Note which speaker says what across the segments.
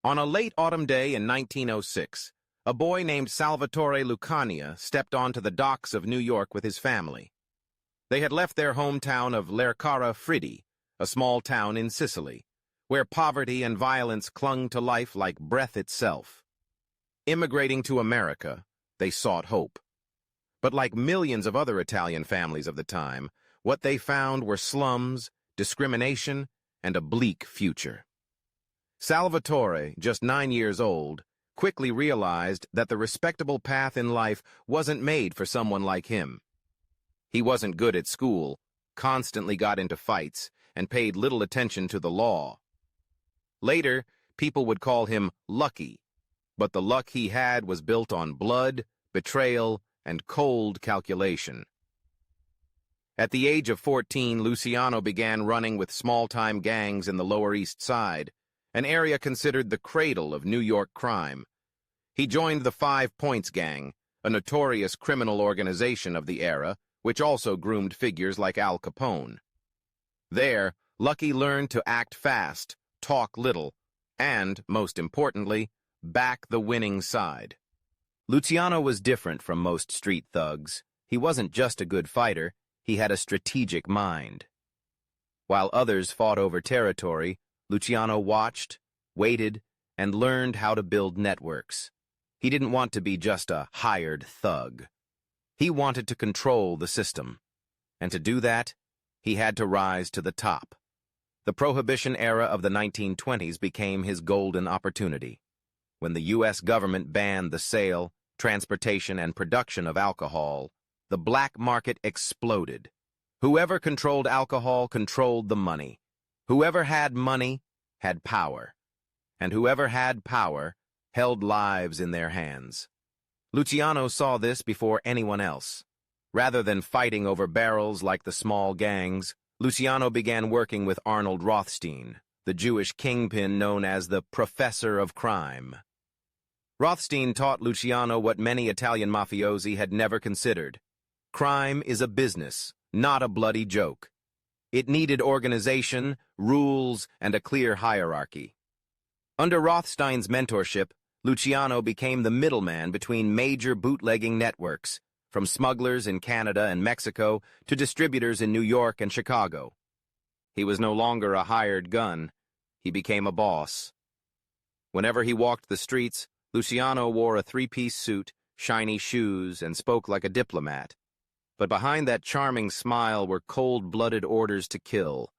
Speaker 1: On a late autumn day in 1906, a boy named Salvatore Lucania stepped onto the docks of New York with his family. They had left their hometown of Lercara Friddi, a small town in Sicily, where poverty and violence clung to life like breath itself. Immigrating to America, they sought hope. But like millions of other Italian families of the time, what they found were slums, discrimination, and a bleak future. Salvatore, just 9 years old, quickly realized that the respectable path in life wasn't made for someone like him. He wasn't good at school, constantly got into fights, and paid little attention to the law. Later, people would call him lucky, but the luck he had was built on blood, betrayal, and cold calculation. At the age of 14, Luciano began running with small-time gangs in the Lower East Side, an area considered the cradle of New York crime. He joined the 5 Points Gang, a notorious criminal organization of the era, which also groomed figures like Al Capone. There, Lucky learned to act fast, talk little, and, most importantly, back the winning side. Luciano was different from most street thugs. He wasn't just a good fighter, he had a strategic mind. While others fought over territory, Luciano watched, waited, and learned how to build networks. He didn't want to be just a hired thug. He wanted to control the system. And to do that, he had to rise to the top. The Prohibition era of the 1920s became his golden opportunity. When the U.S. government banned the sale, transportation, and production of alcohol, the black market exploded. Whoever controlled alcohol controlled the money. Whoever had money had power, and whoever had power held lives in their hands. Luciano saw this before anyone else. Rather than fighting over barrels like the small gangs, Luciano began working with Arnold Rothstein, the Jewish kingpin known as the Professor of Crime. Rothstein taught Luciano what many Italian mafiosi had never considered. Crime is a business, not a bloody joke. It needed organization, rules, and a clear hierarchy. Under Rothstein's mentorship, Luciano became the middleman between major bootlegging networks, from smugglers in Canada and Mexico to distributors in New York and Chicago. He was no longer a hired gun. He became a boss. Whenever he walked the streets, Luciano wore a 3-piece suit, shiny shoes, and spoke like a diplomat. But behind that charming smile were cold-blooded orders to kill,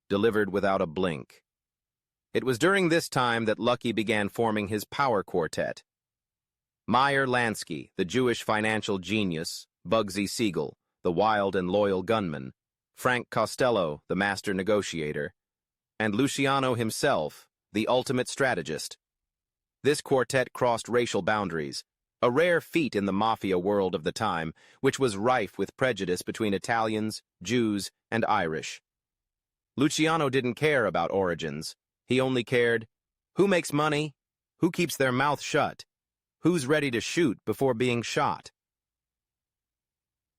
Speaker 1: delivered without a blink. It was during this time that Lucky began forming his power quartet. Meyer Lansky, the Jewish financial genius, Bugsy Siegel, the wild and loyal gunman, Frank Costello, the master negotiator, and Luciano himself, the ultimate strategist. This quartet crossed racial boundaries, a rare feat in the mafia world of the time, which was rife with prejudice between Italians, Jews, and Irish. Luciano didn't care about origins. He only cared, who makes money, who keeps their mouth shut, who's ready to shoot before being shot.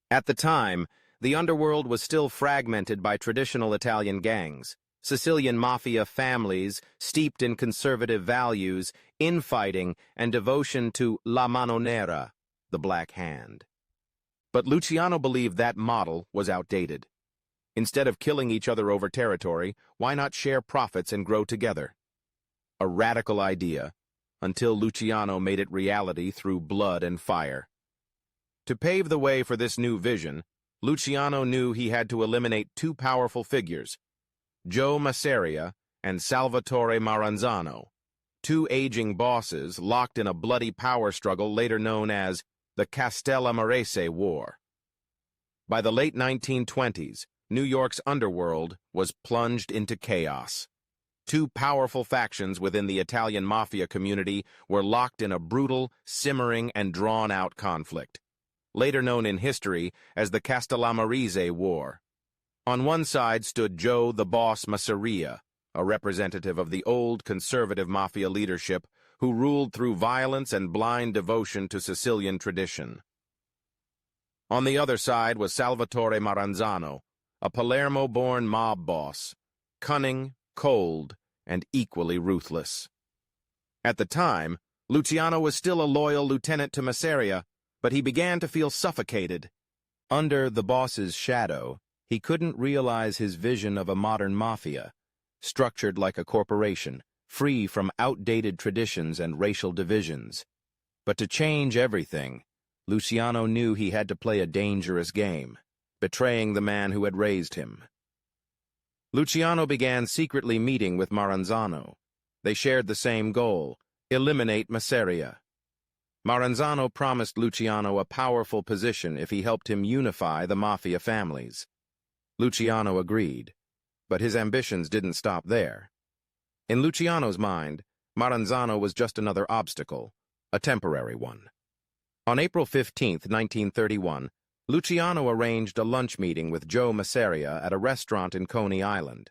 Speaker 1: At the time, the underworld was still fragmented by traditional Italian gangs, Sicilian mafia families steeped in conservative values, infighting, and devotion to la mano nera, the black hand. But Luciano believed that model was outdated. Instead of killing each other over territory, why not share profits and grow together? A radical idea, until Luciano made it reality through blood and fire. To pave the way for this new vision, Luciano knew he had to eliminate 2 powerful figures, Joe Masseria and Salvatore Maranzano, 2 aging bosses locked in a bloody power struggle later known as the Castellamarese War. By the late 1920s, New York's underworld was plunged into chaos. 2 powerful factions within the Italian mafia community were locked in a brutal, simmering, and drawn-out conflict, later known in history as the Castellamarese War. On one side stood Joe the Boss Masseria, a representative of the old conservative mafia leadership who ruled through violence and blind devotion to Sicilian tradition. On the other side was Salvatore Maranzano, a Palermo-born mob boss, cunning, cold, and equally ruthless. At the time, Luciano was still a loyal lieutenant to Mafia, but he began to feel suffocated. Under the boss's shadow, he couldn't realize his vision of a modern mafia, structured like a corporation, free from outdated traditions and racial divisions. But to change everything, Luciano knew he had to play a dangerous game, betraying the man who had raised him. Luciano began secretly meeting with Maranzano. They shared the same goal: eliminate Mafia. Maranzano promised Luciano a powerful position if he helped him unify the mafia families. Luciano agreed, but his ambitions didn't stop there. In Luciano's mind, Maranzano was just another obstacle, a temporary one. On April 15, 1931, Luciano arranged a lunch meeting with Joe Mafia at a restaurant in Coney Island.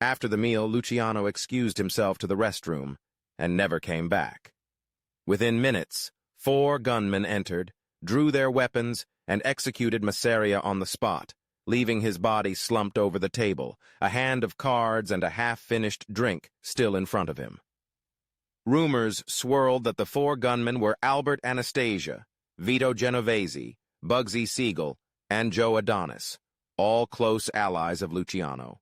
Speaker 1: After the meal, Luciano excused himself to the restroom and never came back. Within minutes, 4 gunmen entered, drew their weapons, and executed Mafia on the spot, leaving his body slumped over the table, a hand of cards and a half-finished drink still in front of him. Rumors swirled that the 4 gunmen were Albert Anastasia, Vito Genovese, Bugsy Siegel, and Joe Adonis, all close allies of Luciano.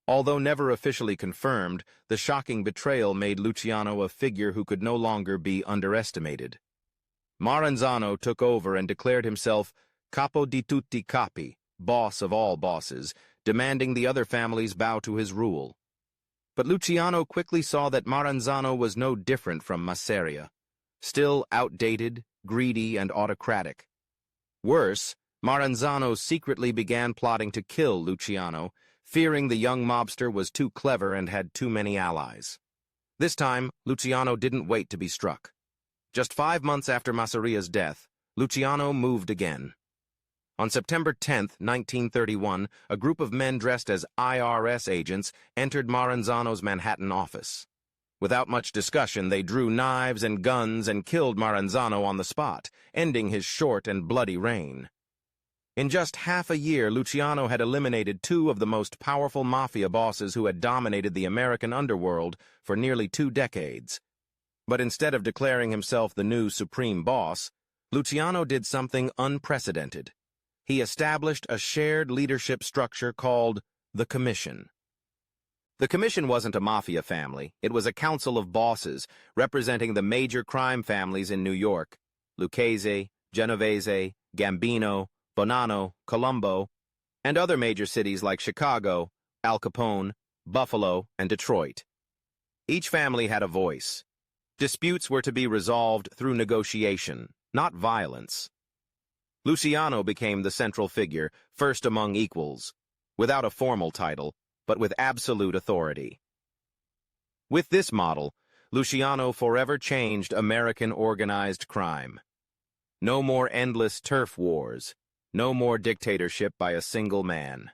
Speaker 1: Although never officially confirmed, the shocking betrayal made Luciano a figure who could no longer be underestimated. Maranzano took over and declared himself capo di tutti capi, boss of all bosses, demanding the other families bow to his rule. But Luciano quickly saw that Maranzano was no different from Mafia, still outdated, greedy, and autocratic. Worse, Maranzano secretly began plotting to kill Luciano, fearing the young mobster was too clever and had too many allies. This time, Luciano didn't wait to be struck. Just 5 months after Mafia's death, Luciano moved again. On September 10, 1931, a group of men dressed as IRS agents entered Maranzano's Manhattan office. Without much discussion, they drew knives and guns and killed Maranzano on the spot, ending his short and bloody reign. In just half a year, Luciano had eliminated 2 of the most powerful mafia bosses who had dominated the American underworld for nearly 2 decades. But instead of declaring himself the new supreme boss, Luciano did something unprecedented. He established a shared leadership structure called the Commission. The Commission wasn't a mafia family. It was a council of bosses representing the major crime families in New York: Lucchese, Genovese, Gambino, Bonanno, Colombo, and other major cities like Chicago, Al Capone, Buffalo, and Detroit. Each family had a voice. Disputes were to be resolved through negotiation, not violence. Luciano became the central figure, first among equals, without a formal title, but with absolute authority. With this model, Luciano forever changed American organized crime. No more endless turf wars. No more dictatorship by a single man.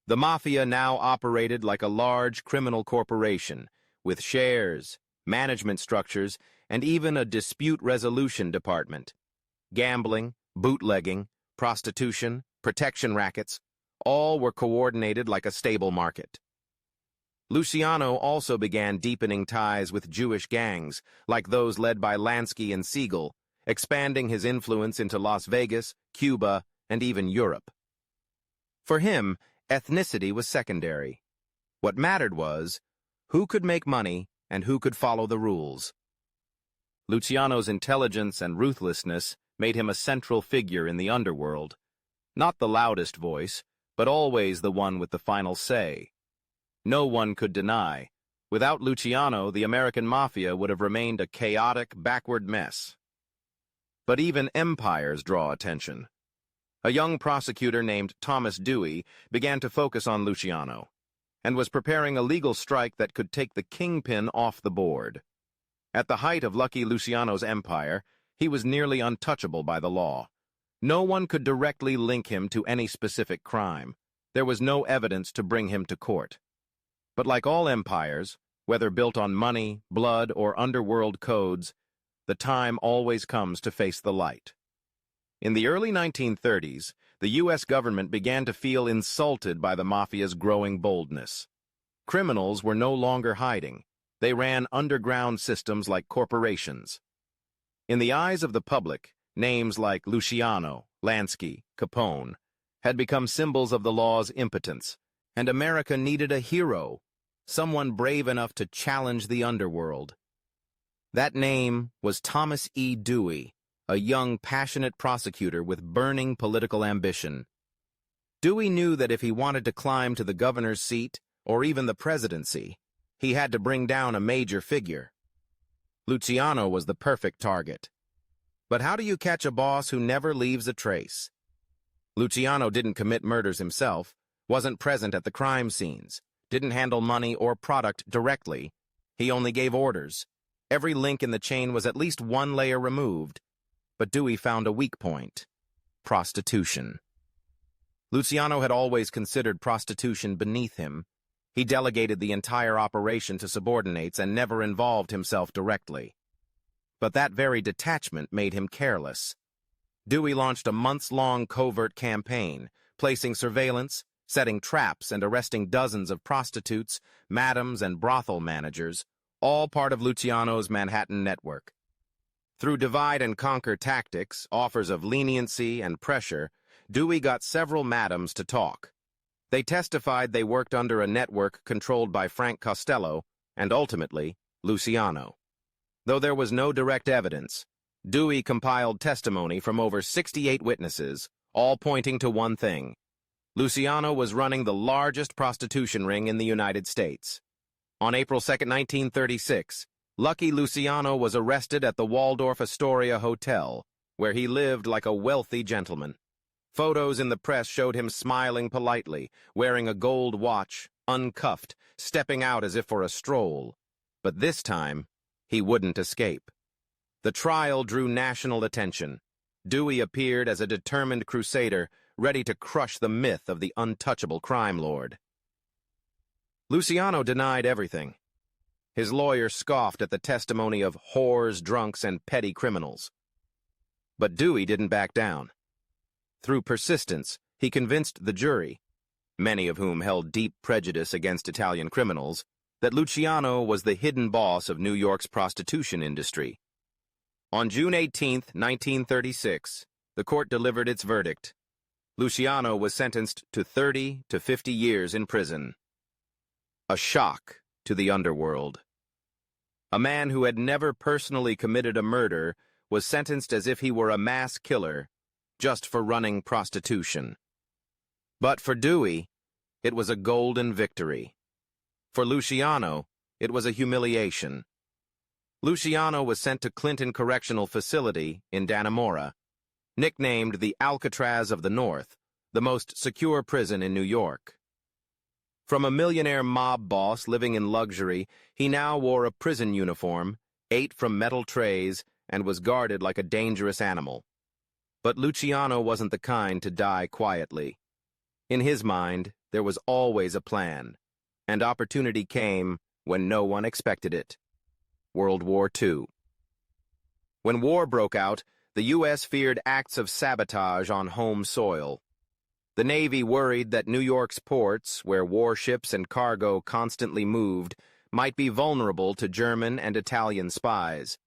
Speaker 1: The mafia now operated like a large criminal corporation, with shares, management structures, and even a dispute resolution department. Gambling, bootlegging, prostitution, protection rackets, all were coordinated like a stable market. Luciano also began deepening ties with Jewish gangs, like those led by Lansky and Siegel, expanding his influence into Las Vegas, Cuba, and even Europe. For him, ethnicity was secondary. What mattered was who could make money and who could follow the rules. Luciano's intelligence and ruthlessness made him a central figure in the underworld, not the loudest voice, but always the one with the final say. No one could deny, without Luciano, the American mafia would have remained a chaotic, backward mess. But even empires draw attention. A young prosecutor named Thomas Dewey began to focus on Luciano, and was preparing a legal strike that could take the kingpin off the board. At the height of Lucky Luciano's empire, he was nearly untouchable by the law. No one could directly link him to any specific crime. There was no evidence to bring him to court. But like all empires, whether built on money, blood, or underworld codes, the time always comes to face the light. In the early 1930s, the U.S. government began to feel insulted by the mafia's growing boldness. Criminals were no longer hiding. They ran underground systems like corporations. In the eyes of the public, names like Luciano, Lansky, Capone had become symbols of the law's impotence, and America needed a hero, someone brave enough to challenge the underworld. That name was Thomas E. Dewey, a young, passionate prosecutor with burning political ambition. Dewey knew that if he wanted to climb to the governor's seat, or even the presidency, he had to bring down a major figure. Luciano was the perfect target. But how do you catch a boss who never leaves a trace? Luciano didn't commit murders himself, wasn't present at the crime scenes, didn't handle money or product directly. He only gave orders. Every link in the chain was at least one layer removed. But Dewey found a weak point: prostitution. Luciano had always considered prostitution beneath him. He delegated the entire operation to subordinates and never involved himself directly. But that very detachment made him careless. Dewey launched a months-long covert campaign, placing surveillance, setting traps, and arresting dozens of prostitutes, madams, and brothel managers, all part of Luciano's Manhattan network. Through divide-and-conquer tactics, offers of leniency, and pressure, Dewey got several madams to talk. They testified they worked under a network controlled by Frank Costello and, ultimately, Luciano. Though there was no direct evidence, Dewey compiled testimony from over 68 witnesses, all pointing to one thing: Luciano was running the largest prostitution ring in the United States. On April 2, 1936, Lucky Luciano was arrested at the Waldorf Astoria Hotel, where he lived like a wealthy gentleman. Photos in the press showed him smiling politely, wearing a gold watch, uncuffed, stepping out as if for a stroll. But this time, he wouldn't escape. The trial drew national attention. Dewey appeared as a determined crusader, ready to crush the myth of the untouchable crime lord. Luciano denied everything. His lawyer scoffed at the testimony of whores, drunks, and petty criminals. But Dewey didn't back down. Through persistence, he convinced the jury, many of whom held deep prejudice against Italian criminals, that Luciano was the hidden boss of New York's prostitution industry. On June 18, 1936, the court delivered its verdict. Luciano was sentenced to 30 to 50 years in prison. A shock to the underworld. A man who had never personally committed a murder was sentenced as if he were a mass killer, just for running prostitution. But for Dewey, it was a golden victory. For Luciano, it was a humiliation. Luciano was sent to Clinton Correctional Facility in Dannemora, nicknamed the Alcatraz of the North, the most secure prison in New York. From a millionaire mob boss living in luxury, he now wore a prison uniform, ate from metal trays, and was guarded like a dangerous animal. But Luciano wasn't the kind to die quietly. In his mind, there was always a plan, and opportunity came when no one expected it. World War II. When war broke out, the U.S. feared acts of sabotage on home soil. The Navy worried that New York's ports, where warships and cargo constantly moved, might be vulnerable to German and Italian spies.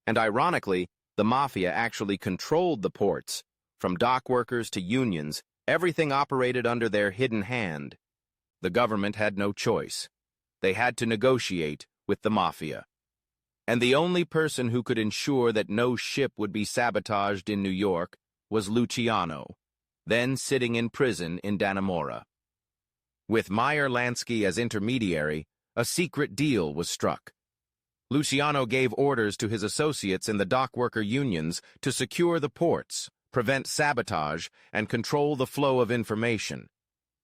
Speaker 1: And ironically, the Mafia actually controlled the ports. From dock workers to unions, everything operated under their hidden hand. The government had no choice. They had to negotiate with the Mafia. And the only person who could ensure that no ship would be sabotaged in New York was Luciano, then sitting in prison in Dannemora. With Meyer Lansky as intermediary, a secret deal was struck. Luciano gave orders to his associates in the dockworker unions to secure the ports, prevent sabotage, and control the flow of information.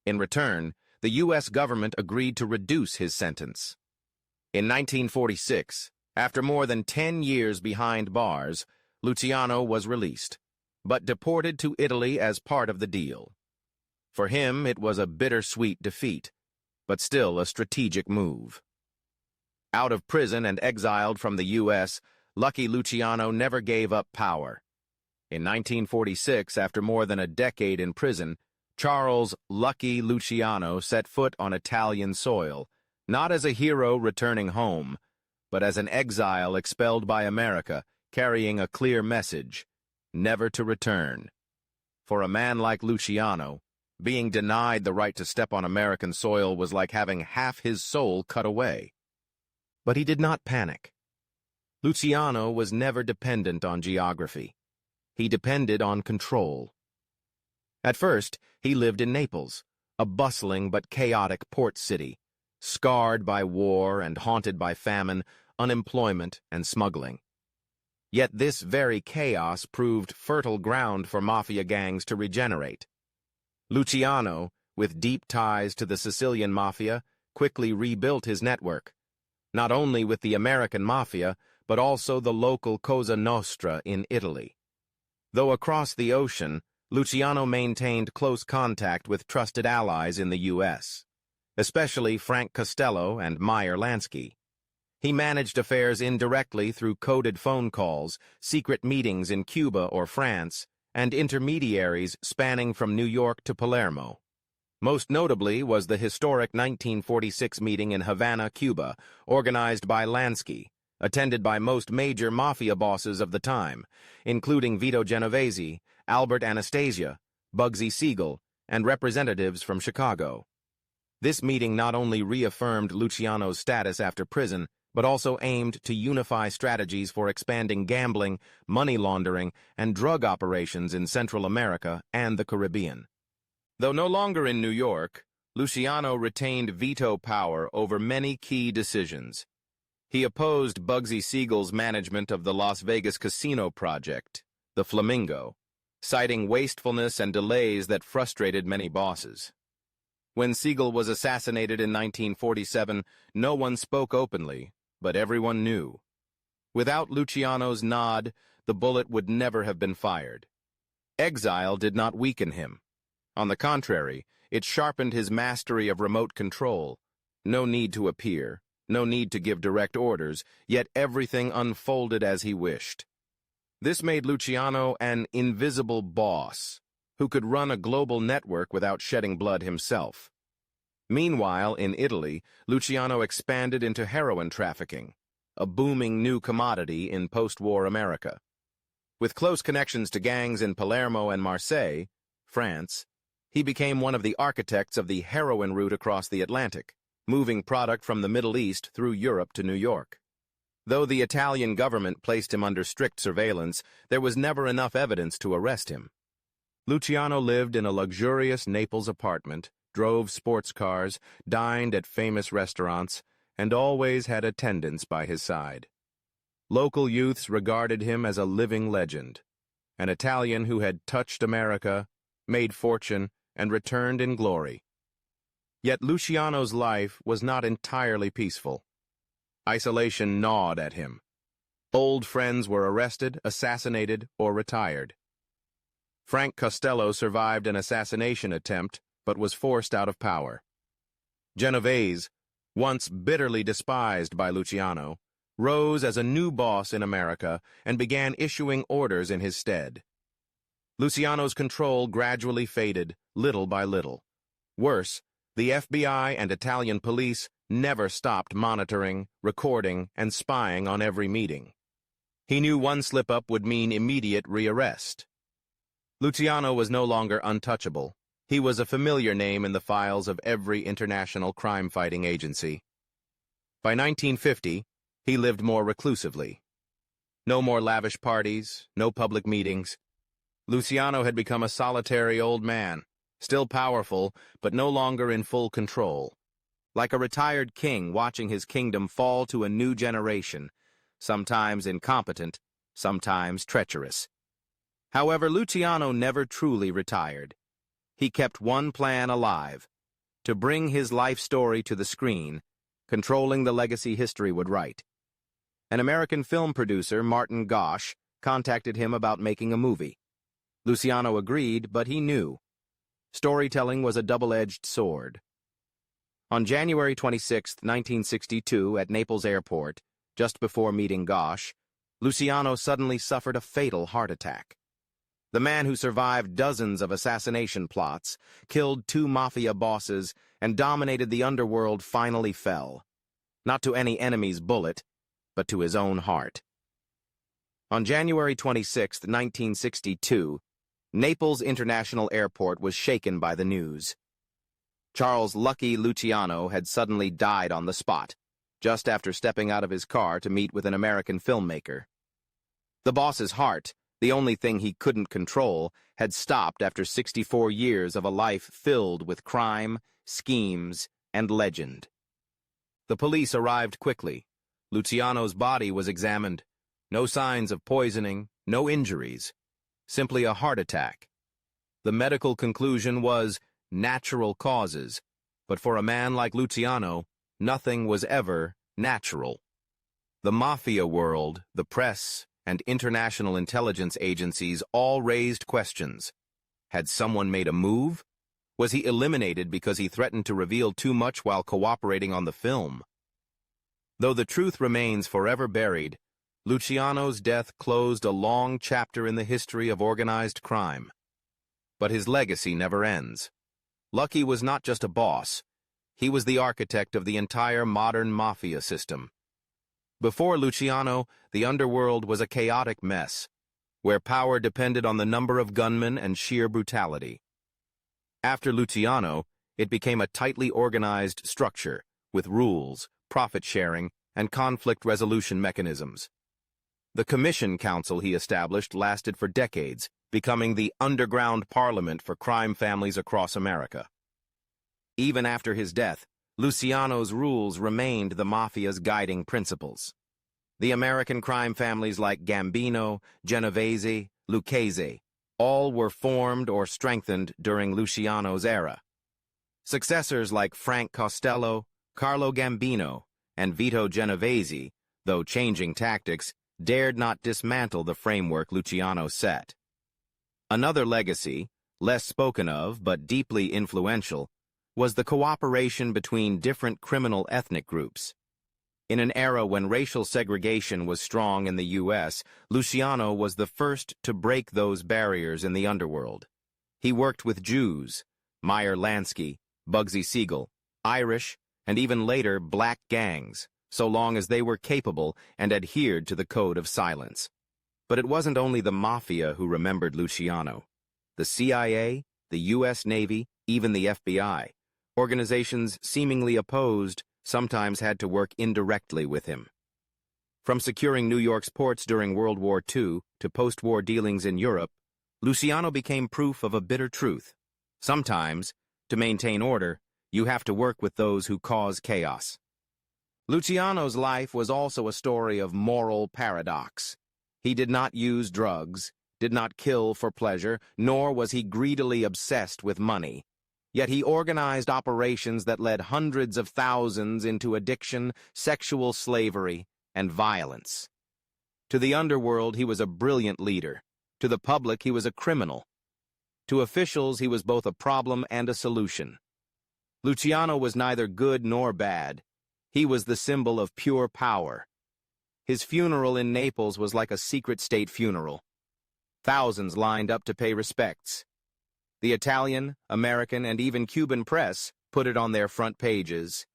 Speaker 1: In return, the U.S. government agreed to reduce his sentence. In 1946, after more than 10 years behind bars, Luciano was released, but deported to Italy as part of the deal. For him, it was a bittersweet defeat, but still a strategic move. Out of prison and exiled from the U.S., Lucky Luciano never gave up power. In 1946, after more than a decade in prison, Charles Lucky Luciano set foot on Italian soil, not as a hero returning home, but as an exile expelled by America, carrying a clear message: never to return. For a man like Luciano, being denied the right to step on American soil was like having half his soul cut away. But he did not panic. Luciano was never dependent on geography. He depended on control. At first, he lived in Naples, a bustling but chaotic port city, scarred by war and haunted by famine, unemployment, and smuggling. Yet this very chaos proved fertile ground for mafia gangs to regenerate. Luciano, with deep ties to the Sicilian mafia, quickly rebuilt his network, not only with the American mafia, but also the local Cosa Nostra in Italy. Though across the ocean, Luciano maintained close contact with trusted allies in the U.S., especially Frank Costello and Meyer Lansky. He managed affairs indirectly through coded phone calls, secret meetings in Cuba or France, and intermediaries spanning from New York to Palermo. Most notably was the historic 1946 meeting in Havana, Cuba, organized by Lansky, attended by most major mafia bosses of the time, including Vito Genovese, Albert Anastasia, Bugsy Siegel, and representatives from Chicago. This meeting not only reaffirmed Luciano's status after prison, but also aimed to unify strategies for expanding gambling, money laundering, and drug operations in Central America and the Caribbean. Though no longer in New York, Luciano retained veto power over many key decisions. He opposed Bugsy Siegel's management of the Las Vegas casino project, the Flamingo, citing wastefulness and delays that frustrated many bosses. When Siegel was assassinated in 1947, no one spoke openly, but everyone knew. Without Luciano's nod, the bullet would never have been fired. Exile did not weaken him. On the contrary, it sharpened his mastery of remote control. No need to appear, no need to give direct orders, yet everything unfolded as he wished. This made Luciano an invisible boss, who could run a global network without shedding blood himself. Meanwhile, in Italy, Luciano expanded into heroin trafficking, a booming new commodity in post-war America. With close connections to gangs in Palermo and Marseille, France, he became one of the architects of the heroin route across the Atlantic, moving product from the Middle East through Europe to New York. Though the Italian government placed him under strict surveillance, there was never enough evidence to arrest him. Luciano lived in a luxurious Naples apartment, drove sports cars, dined at famous restaurants, and always had attendants by his side. Local youths regarded him as a living legend, an Italian who had touched America, made fortune, and returned in glory. Yet Luciano's life was not entirely peaceful. Isolation gnawed at him. Old friends were arrested, assassinated, or retired. Frank Costello survived an assassination attempt, but was forced out of power. Genovese, once bitterly despised by Luciano, rose as a new boss in America and began issuing orders in his stead. Luciano's control gradually faded, little by little. Worse, the FBI and Italian police never stopped monitoring, recording, and spying on every meeting. He knew one slip-up would mean immediate rearrest. Luciano was no longer untouchable. He was a familiar name in the files of every international crime-fighting agency. By 1950, he lived more reclusively. No more lavish parties, no public meetings. Luciano had become a solitary old man, still powerful, but no longer in full control. Like a retired king watching his kingdom fall to a new generation, sometimes incompetent, sometimes treacherous. However, Luciano never truly retired. He kept one plan alive: to bring his life story to the screen, controlling the legacy history would write. An American film producer, Martin Gosch, contacted him about making a movie. Luciano agreed, but he knew. Storytelling was a double-edged sword. On January 26, 1962, at Naples Airport, just before meeting Gosch, Luciano suddenly suffered a fatal heart attack. The man who survived dozens of assassination plots, killed 2 mafia bosses, and dominated the underworld finally fell. Not to any enemy's bullet, but to his own heart. On January 26, 1962, Naples International Airport was shaken by the news. Charles "Lucky" Luciano had suddenly died on the spot, just after stepping out of his car to meet with an American filmmaker. The boss's heart, the only thing he couldn't control, had stopped after 64 years of a life filled with crime, schemes, and legend. The police arrived quickly. Luciano's body was examined. No signs of poisoning, no injuries. Simply a heart attack. The medical conclusion was natural causes, but for a man like Luciano, nothing was ever natural. The mafia world, the press, and international intelligence agencies all raised questions. Had someone made a move? Was he eliminated because he threatened to reveal too much while cooperating on the film? Though the truth remains forever buried, Luciano's death closed a long chapter in the history of organized crime. But his legacy never ends. Lucky was not just a boss. He was the architect of the entire modern mafia system. Before Luciano, the underworld was a chaotic mess, where power depended on the number of gunmen and sheer brutality. After Luciano, it became a tightly organized structure, with rules, profit-sharing, and conflict resolution mechanisms. The Commission Council he established lasted for decades, becoming the underground parliament for crime families across America. Even after his death, Luciano's rules remained the mafia's guiding principles. The American crime families like Gambino, Genovese, Lucchese, all were formed or strengthened during Luciano's era. Successors like Frank Costello, Carlo Gambino, and Vito Genovese, though changing tactics, dared not dismantle the framework Luciano set. Another legacy, less spoken of but deeply influential, was the cooperation between different criminal ethnic groups. In an era when racial segregation was strong in the U.S., Luciano was the first to break those barriers in the underworld. He worked with Jews, Meyer Lansky, Bugsy Siegel, Irish, and even later black gangs, so long as they were capable and adhered to the code of silence. But it wasn't only the mafia who remembered Luciano. The CIA, the U.S. Navy, even the FBI, organizations seemingly opposed, sometimes had to work indirectly with him. From securing New York's ports during World War II to post-war dealings in Europe, Luciano became proof of a bitter truth. Sometimes, to maintain order, you have to work with those who cause chaos. Luciano's life was also a story of moral paradox. He did not use drugs, did not kill for pleasure, nor was he greedily obsessed with money. Yet he organized operations that led hundreds of thousands into addiction, sexual slavery, and violence. To the underworld, he was a brilliant leader. To the public, he was a criminal. To officials, he was both a problem and a solution. Luciano was neither good nor bad. He was the symbol of pure power. His funeral in Naples was like a secret state funeral. Thousands lined up to pay respects. The Italian, American, and even Cuban press put it on their front pages.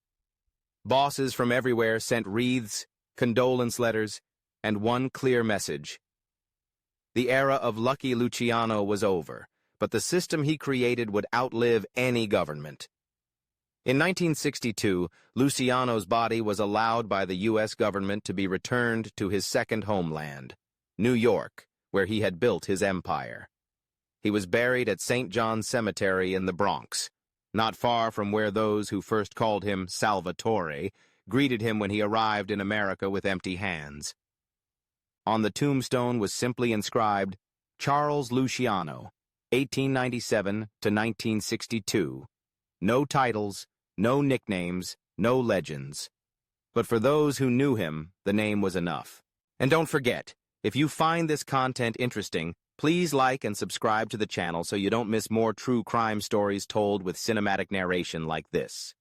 Speaker 1: Bosses from everywhere sent wreaths, condolence letters, and one clear message. The era of Lucky Luciano was over, but the system he created would outlive any government. In 1962, Luciano's body was allowed by the U.S. government to be returned to his second homeland, New York, where he had built his empire. He was buried at St. John's Cemetery in the Bronx, not far from where those who first called him Salvatore greeted him when he arrived in America with empty hands. On the tombstone was simply inscribed, Charles Luciano, 1897 to 1962. No titles, no nicknames, no legends. But for those who knew him, the name was enough. And don't forget, if you find this content interesting, please like and subscribe to the channel so you don't miss more true crime stories told with cinematic narration like this.